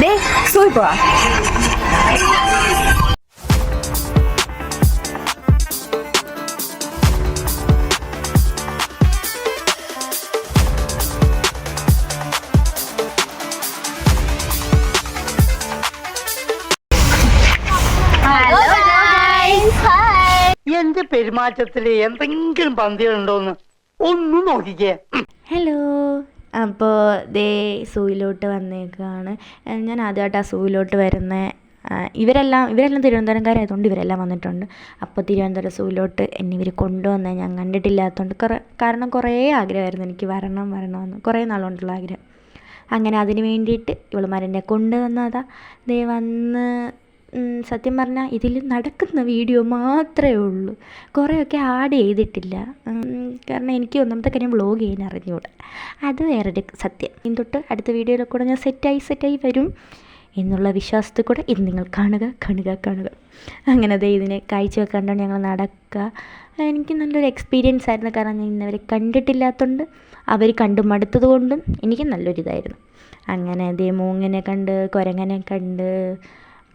டேய் சூப்பா. എന്റെ പെരുമാറ്റത്തില് എന്തെങ്കിലും പന്തികളുണ്ടോന്ന് ഒന്നും നോക്കിക്കേ. ഹലോ, അപ്പോൾ ദേ സൂയിലോട്ട് വന്നേക്കാണ്. ഞാൻ ആദ്യമായിട്ടാണ് സൂയിലോട്ട് വരുന്നത്. ഇവരെല്ലാം തിരുവനന്തപുരംകാരായതുകൊണ്ട് ഇവരെല്ലാം വന്നിട്ടുണ്ട്. അപ്പോൾ തിരുവനന്തപുരം സൂയിലോട്ട് എന്നെ ഇവർ കൊണ്ടുവന്നേ ഞാൻ കണ്ടിട്ടില്ലാത്തതുകൊണ്ട് കാരണം കുറേ ആഗ്രഹമായിരുന്നു എനിക്ക് വരണമെന്ന്, കുറേ നാളുകൊണ്ടുള്ള ആഗ്രഹം. അങ്ങനെ അതിന് വേണ്ടിയിട്ട് ഇവളുമാരെന്നെ കൊണ്ടുവന്നതാ. ദേ വന്ന് സത്യം പറഞ്ഞാൽ ഇതിൽ നടക്കുന്ന വീഡിയോ മാത്രമേ ഉള്ളൂ, കുറേയൊക്കെ ആഡ് ചെയ്തിട്ടില്ല. കാരണം എനിക്ക് ഒന്നാമത്തെ കാര്യം വ്ളോഗ് ചെയ്യാൻ അറിഞ്ഞുകൂടാ, അത് വേറൊരു സത്യം. ഇനി തൊട്ട് അടുത്ത വീഡിയോയിലൊക്കെ കൂടെ ഞാൻ സെറ്റായി വരും എന്നുള്ള വിശ്വാസത്തിൽ കൂടെ ഇത് നിങ്ങൾ കാണുക. അങ്ങനെ അതേ ഇതിനെ കാഴ്ച വെക്കാണ്ടാണ് ഞങ്ങൾ നടക്കുക. എനിക്ക് നല്ലൊരു എക്സ്പീരിയൻസ് ആയിരുന്നു, കാരണം ഞാൻ ഇന്നവരെ കണ്ടിട്ടില്ലാത്തതുകൊണ്ട് അവർ കണ്ടു മടുത്തത് കൊണ്ടും എനിക്ക് നല്ലൊരിതായിരുന്നു. അങ്ങനെ അതേ മൂങ്ങനെ കണ്ട്, കുരങ്ങനെ കണ്ട്,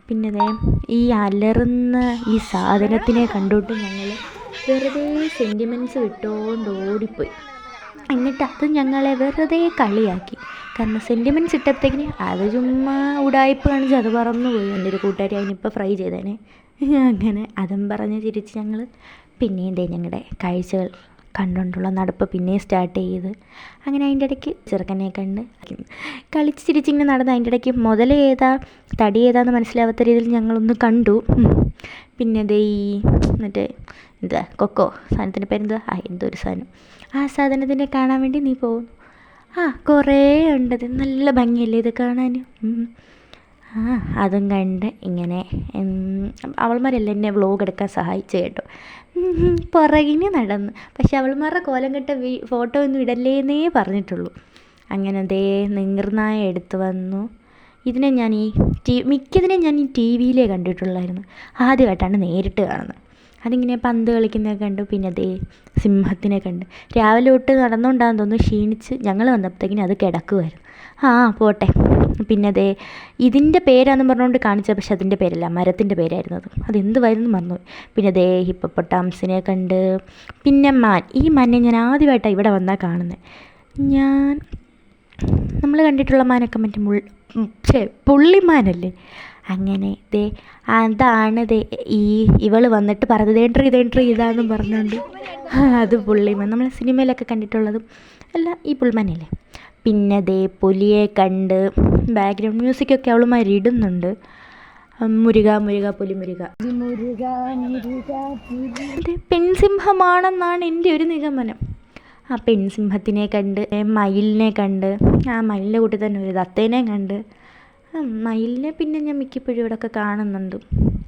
പിന്നെ ദേ ഈ അലറുന്ന ഈ സാധനത്തിനെ കണ്ടുകൊണ്ട് ഞങ്ങൾ വെറുതെ സെൻറ്റിമെൻറ്റ്സ് വിട്ടുകൊണ്ട് ഓടിപ്പോയി. എന്നിട്ട് അത് ഞങ്ങളെ വെറുതെ കളിയാക്കി. കാരണം സെൻറ്റിമെൻറ്റ്സ് ഇട്ടപ്പോഴത്തേക്കിന് അത് ചുമ്മാ ഉടായ്പ കാണിച്ച് അത് പറന്നു പോയി. എൻ്റെ ഒരു കൂട്ടുകാരി അതിനിപ്പോൾ ഫ്രൈ ചെയ്തേനെ. അങ്ങനെ അതും പറഞ്ഞ് ചിരിച്ച് ഞങ്ങൾ പിന്നെയും ദേ ഞങ്ങളുടെ കാഴ്ചകൾ കണ്ടുകൊണ്ടുള്ള നടപ്പ് പിന്നെയും സ്റ്റാർട്ട് ചെയ്ത്. അങ്ങനെ അതിൻ്റെ ഇടയ്ക്ക് ചെറുക്കനെ കണ്ട് കളിച്ച് ചിരിച്ചിങ്ങനെ നടന്ന് അതിൻ്റെ ഇടയ്ക്ക് മുതലേതാ തടി ഏതാന്ന് മനസ്സിലാവാത്ത രീതിയിൽ ഞങ്ങളൊന്ന് കണ്ടു. പിന്നെ ദേ ഈ മറ്റേ എന്താ കൊക്കോ സാധനത്തിൻ്റെ പേരെന്താ, എന്തോ ഒരു സാധനം, ആ സാധനത്തിനെ കാണാൻ വേണ്ടി നീ പോകുന്നു. കുറേ ഉണ്ടത്, നല്ല ഭംഗിയല്ലേ ഇത് കാണാൻ. അതും കണ്ട് ഇങ്ങനെ അവൾമാരെല്ലാം എന്നെ വ്ളോഗ് എടുക്കാൻ സഹായിച്ചു കേട്ടോ. പുറകിന് നടന്ന്, പക്ഷെ അവൾമാരുടെ കോലം കെട്ട ഫോട്ടോ ഒന്നും ഇടല്ലേന്നേ പറഞ്ഞിട്ടുള്ളൂ. അങ്ങനെ ദേ നീർനായ എടുത്ത് വന്നു. ഇതിനെ ഞാൻ മിക്കതിനെ ഞാൻ ഈ ടി വിയിലേ കണ്ടിട്ടുള്ളായിരുന്നു, ആദ്യമായിട്ടാണ് നേരിട്ട് കാണുന്നത്. അതിങ്ങനെ പന്ത് കളിക്കുന്നതൊക്കെ കണ്ടു. പിന്നെ ദേ സിംഹത്തിനെ കണ്ട്. രാവിലെ തൊട്ട് നടന്നുകൊണ്ടാന്ന് തോന്നുന്നു ക്ഷീണിച്ച് ഞങ്ങൾ വന്നപ്പോഴത്തേക്കിനും അത് കിടക്കുമായിരുന്നു. പോട്ടെ. പിന്നെ ദേ ഇതിൻ്റെ പേരാണെന്ന് പറഞ്ഞുകൊണ്ട് കാണിച്ചത്, പക്ഷെ അതിൻ്റെ പേരല്ല, മരത്തിൻ്റെ പേരായിരുന്നു അത്. അതെന്തുവായിരുന്നു മറന്നുപോയി. പിന്നെ ദേ ഹിപ്പപ്പൊട്ടാമസിനെ കണ്ട്. പിന്നെ ഈ മാനിനെ ഞാൻ ആദ്യമായിട്ടാണ് ഇവിടെ വന്നാൽ കാണുന്നത്. നമ്മൾ കണ്ടിട്ടുള്ള മാനൊക്കെ മറ്റേ പുള്ളിമാനല്ലേ. അങ്ങനെ ദേ അതാണ് ഇവൾ വന്നിട്ട് പറഞ്ഞത് എൻട്രി ഇതാണെന്നും പറഞ്ഞുകൊണ്ട് അത് പുള്ളിമാൻ, നമ്മൾ സിനിമയിലൊക്കെ കണ്ടിട്ടുള്ളതും അല്ല ഈ പുള്ളിമാനല്ലേ. പിന്നെ ദേ പുലിയെ കണ്ട്. ബാക്ക്ഗ്രൗണ്ട് മ്യൂസിക്കൊക്കെ അവളുമാർ ഇടുന്നുണ്ട്. മുരുക പുലി മുരുക. ഇത് പെൺസിംഹമാണെന്നാണ് എൻ്റെ ഒരു നിഗമനം. പെൺസിംഹത്തിനെ കണ്ട്. മയിലിനെ കണ്ട്. മയിലിൻ്റെ കൂട്ടി തന്നെ ഒരു തത്തേനെ കണ്ട്. മയിലിനെ പിന്നെ ഞാൻ മിക്കപ്പോഴും ഇവിടെയൊക്കെ കാണുന്നുണ്ട്,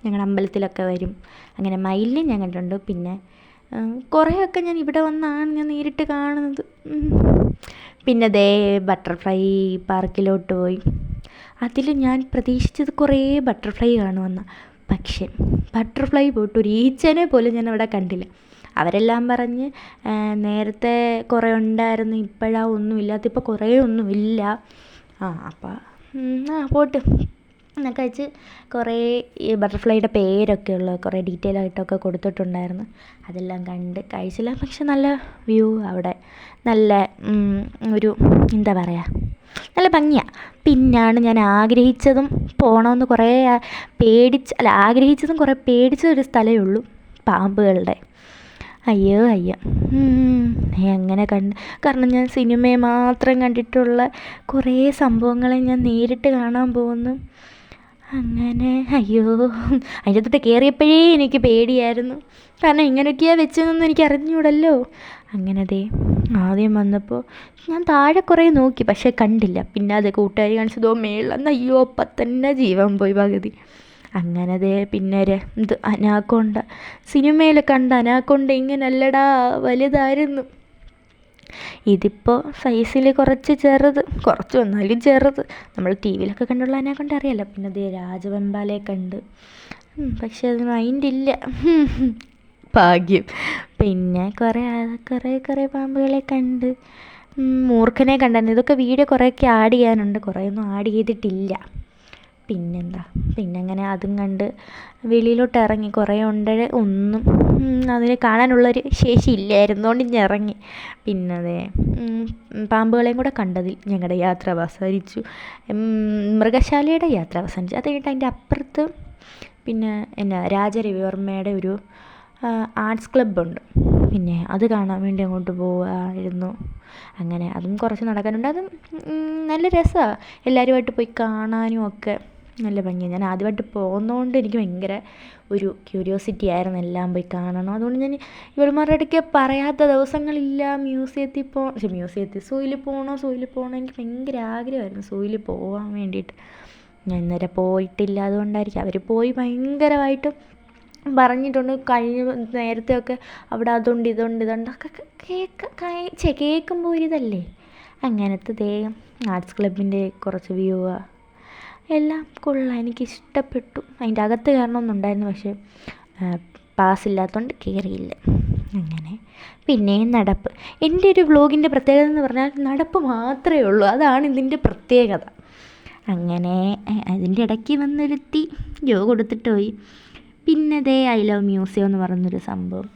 ഞങ്ങളുടെ അമ്പലത്തിലൊക്കെ വരും. അങ്ങനെ മയിലിനെ ഞാൻ കണ്ടിട്ടുണ്ട്. പിന്നെ കുറേയൊക്കെ ഞാൻ ഇവിടെ വന്നാണ് ഞാൻ നേരിട്ട് കാണുന്നത്. പിന്നെ ദേ ബട്ടർഫ്ലൈ പാർക്കിലോട്ട് പോയി. അതിൽ ഞാൻ പ്രതീക്ഷിച്ചത് കുറേ ബട്ടർഫ്ലൈ കാണുമെന്ന്, പക്ഷേ ബട്ടർഫ്ലൈ പോയിട്ട് ഒരു ഈച്ചനെ പോലും ഞാൻ അവിടെ കണ്ടില്ല. അവരെല്ലാം പറഞ്ഞ് നേരത്തെ കുറേ ഉണ്ടായിരുന്നു, ഇപ്പോഴാ ഒന്നുമില്ലാത്ത, ഇപ്പോൾ കുറേ ഒന്നുമില്ല. അപ്പോൾ പോട്ട് എന്നൊക്കെ വെച്ച് കുറേ ഈ ബട്ടർഫ്ലൈയുടെ പേരൊക്കെ ഉള്ള കുറേ ഡീറ്റെയിൽ ആയിട്ടൊക്കെ കൊടുത്തിട്ടുണ്ടായിരുന്നു. അതെല്ലാം കണ്ട് കഴിച്ചില്ല. പക്ഷെ നല്ല വ്യൂ അവിടെ, നല്ല ഒരു എന്താ പറയുക, നല്ല ഭംഗിയാണ്. പിന്നാണ് ഞാൻ ആഗ്രഹിച്ചതും പോകണമെന്ന് കുറേ ആഗ്രഹിച്ചതും കുറേ പേടിച്ചതൊരു സ്ഥലമേ ഉള്ളൂ, പാമ്പുകളുടെ. അയ്യോ അങ്ങനെ കണ്ട്. കാരണം ഞാൻ സിനിമയെ മാത്രം കണ്ടിട്ടുള്ള കുറേ സംഭവങ്ങളെ ഞാൻ നേരിട്ട് കാണാൻ പോകുന്നു. അങ്ങനെ അതിൻ്റെ തൊട്ട് കയറിയപ്പോഴേ എനിക്ക് പേടിയായിരുന്നു, കാരണം ഇങ്ങനെയൊക്കെയാണ് വെച്ചതെന്നൊന്നും എനിക്ക് അറിഞ്ഞൂടല്ലോ. അങ്ങനെ ദേ ആദ്യം വന്നപ്പോൾ ഞാൻ താഴെ കുറേ നോക്കി, പക്ഷേ കണ്ടില്ല. പിന്നെ അത് കൂട്ടുകാരി കാണിച്ചതോ മേളിൽ, അപ്പം തന്നെ ജീവൻ പോയി പകുതി. അങ്ങനെ ദേ പിന്നെ ഇത് അനാക്കോണ്ട, സിനിമയിൽ കണ്ട അനാക്കോണ്ട ഇങ്ങനല്ലടാ, വലുതായിരുന്നു. ഇതിപ്പോൾ സൈസിൽ കുറച്ച് വന്നാലും ചെറുത്. നമ്മൾ ടി വിയിലൊക്കെ കണ്ടുള്ള അനാക്കോണ്ട അറിയാമല്ലോ. പിന്നെ ദേ രാജവെമ്പാലയെ കണ്ട്, പക്ഷെ അത് മൈൻഡില്ല, ഭാഗ്യം. പിന്നെ കുറേ പാമ്പുകളെ കണ്ട്. മൂർഖനെ കണ്ടായിരുന്നു. ഇതൊക്കെ വീഡിയോ കുറേയൊക്കെ ആഡ് ചെയ്യാനുണ്ട്, കുറേയൊന്നും ആഡ് ചെയ്തിട്ടില്ല. പിന്നെന്താ, പിന്നെ അങ്ങനെ അതും കണ്ട് വെളിയിലോട്ട് ഇറങ്ങി. കുറേ ഉണ്ട്, ഒന്നും അതിന് കാണാനുള്ളൊരു ശേഷി ഇല്ലായിരുന്നു, അതുകൊണ്ട് ഞാൻ ഇറങ്ങി. പിന്നെ അതെ പാമ്പുകളെയും കൂടെ കണ്ടതിൽ ഞങ്ങളുടെ യാത്ര അവസാനിച്ചു. മൃഗശാലയുടെ യാത്ര അവസാനിച്ചു. അത് കഴിഞ്ഞിട്ട് അതിൻ്റെ അപ്പുറത്ത് പിന്നെ എന്നാ രാജരവിവർമ്മയുടെ ഒരു ആർട്സ് ക്ലബ്ബുണ്ട്. പിന്നെ അത് കാണാൻ വേണ്ടി അങ്ങോട്ട് പോവായിരുന്നു. അങ്ങനെ അതും കുറച്ച് നടക്കാനുണ്ട്. അതും നല്ല രസമാണ്, എല്ലാവരുമായിട്ട് പോയി കാണാനും ഒക്കെ നല്ല ഭംഗിയാണ്. ഞാൻ ആദ്യമായിട്ട് പോകുന്നതുകൊണ്ട് എനിക്ക് ഭയങ്കര ഒരു ക്യൂരിയോസിറ്റി ആയിരുന്നു എല്ലാം പോയി കാണണം. അതുകൊണ്ട് ഞാൻ ഇവളുമാരുടെ ഇടയ്ക്ക് പറയാത്ത ദിവസങ്ങളില്ല. സൂയിൽ പോകണം എനിക്ക് ഭയങ്കര ആഗ്രഹമായിരുന്നു സൂയിൽ പോകാൻ വേണ്ടിയിട്ട്. ഞാൻ ഇന്നേരെ പോയിട്ടില്ല, അതുകൊണ്ടായിരിക്കും. അവർ പോയി ഭയങ്കരമായിട്ട് പറഞ്ഞിട്ടുണ്ട്. കഴിഞ്ഞ നേരത്തെയൊക്കെ അവിടെ അതുണ്ട് ഇതുണ്ട് ഒക്കെ കേൾക്കുമ്പോൾ ഒരിതല്ലേ. അങ്ങനത്തെ ആർട്സ് ക്ലബിൻ്റെ കുറച്ച് വ്യൂവാ എല്ലാം കൊള്ളാം, എനിക്കിഷ്ടപ്പെട്ടു. അതിൻ്റെ അകത്ത് കയറണമെന്നുണ്ടായിരുന്നു, പക്ഷേ പാസ്സില്ലാത്തതുകൊണ്ട് കയറിയില്ല. അങ്ങനെ പിന്നെയും നടപ്പ്. എൻ്റെ ഒരു വ്ളോഗിൻ്റെ പ്രത്യേകത എന്ന് പറഞ്ഞാൽ നടപ്പ് മാത്രമേ ഉള്ളൂ, അതാണ് ഇതിൻ്റെ പ്രത്യേകത. അങ്ങനെ അതിൻ്റെ ഇടയ്ക്ക് വന്നൊരുത്തി കൊടുത്തിട്ട് പോയി. പിന്നെ ഐ ലവ് മ്യൂസിയം എന്ന് പറയുന്നൊരു സംഭവം.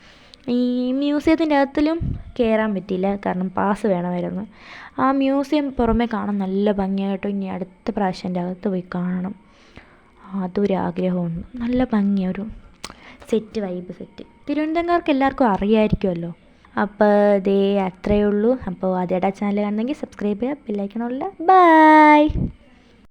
ഈ മ്യൂസിയത്തിൻ്റെ അകത്തിലും കയറാൻ പറ്റിയില്ല, കാരണം പാസ് വേണമായിരുന്നു. ആ മ്യൂസിയം പുറമെ കാണാൻ നല്ല ഭംഗിയായിട്ടോ. ഇനി അടുത്ത പ്രാവശ്യം എൻ്റെ അകത്ത് പോയി കാണണം, അതൊരാഗ്രഹമുണ്ട്. നല്ല ഭംഗിയാണ്, ഒരു വൈബ് സെറ്റ്. തിരുവനന്തപുരംകാർക്ക് എല്ലാവർക്കും അറിയാമായിരിക്കുമല്ലോ. അപ്പോൾ അത്രയേ ഉള്ളൂ. അപ്പോൾ ആദ്യമായിട്ട് ആ ചാനൽ കാണുന്നെങ്കിൽ സബ്സ്ക്രൈബ് ചെയ്യുക, ബെല്ലൈക്കണുള്ള. ബൈ.